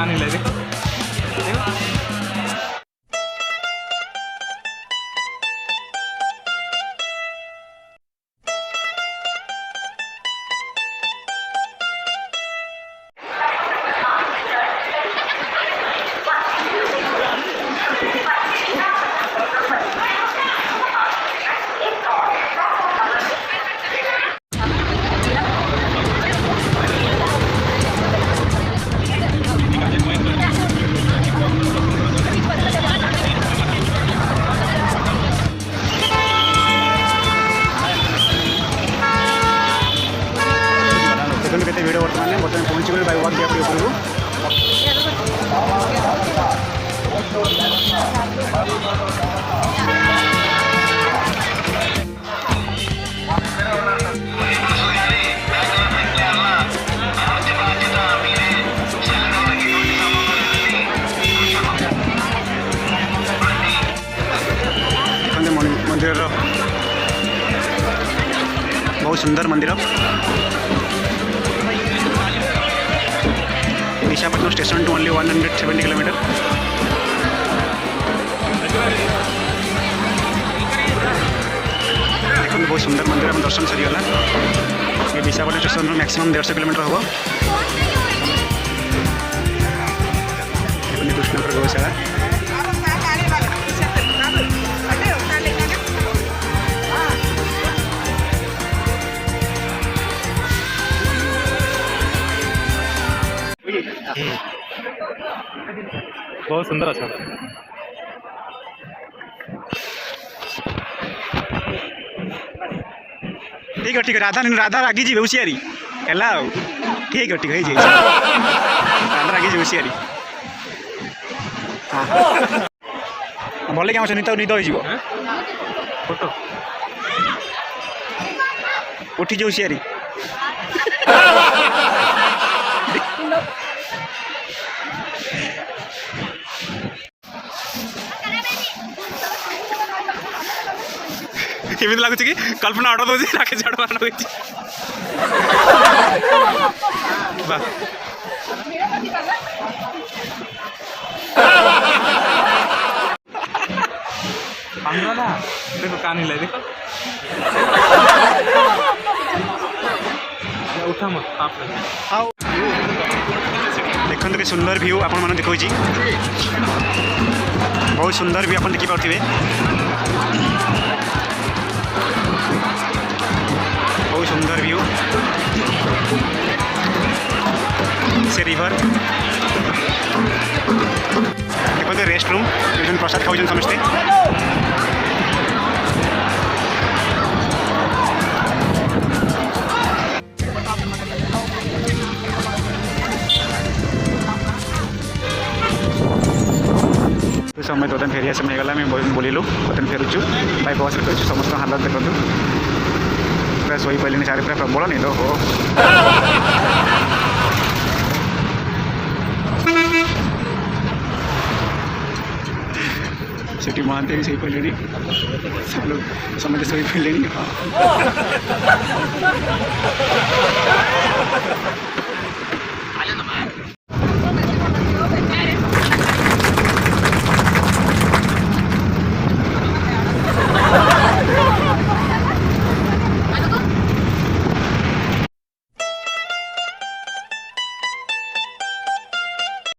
कान हिलाई देखो केते भिड बर्तमान पहुँची गली बाय वाक गया ऊपर मंदिर बहुत सुंदर मंदिर Visakhapatnam station to only 170 kilometre देखते बहुत सुंदर मंदिर हम दर्शन सरीगला ये विशाखापट्टनम स्टेशन मैक्सिमम 150 किलोमीटर हम देखते कृष्णपुर गौशाला बहुत सुंदर अच्छा ठीक है राधा राधा रागी जी होशियारी है ठीक है राधा रागी जी होशियारी भले क्या निद निद हो फोटो उठी होशियारी एमती लगुच कि कल्पना ऑर्डर दूसरी राकेश आड़वान देखो कान हिलाई देखो उठा मत देखते कि सुंदर व्यू आपण मैंने देखो बहुत सुंदर व्यू आप देखिपे बहुत सुंदर व्यू से रिवर देखते रेस्ट रूम प्रसाद खाऊन समस्ते समय बर्तन फेरिया समय गला बोलू बर्तन फेरुचु बाय बस रे समस्त हालत देखु पूरा शोई पारे सारे पूरा प्रबल निद हो सेठी महांती भी शोई पारे सब लोग समझे शोई पारे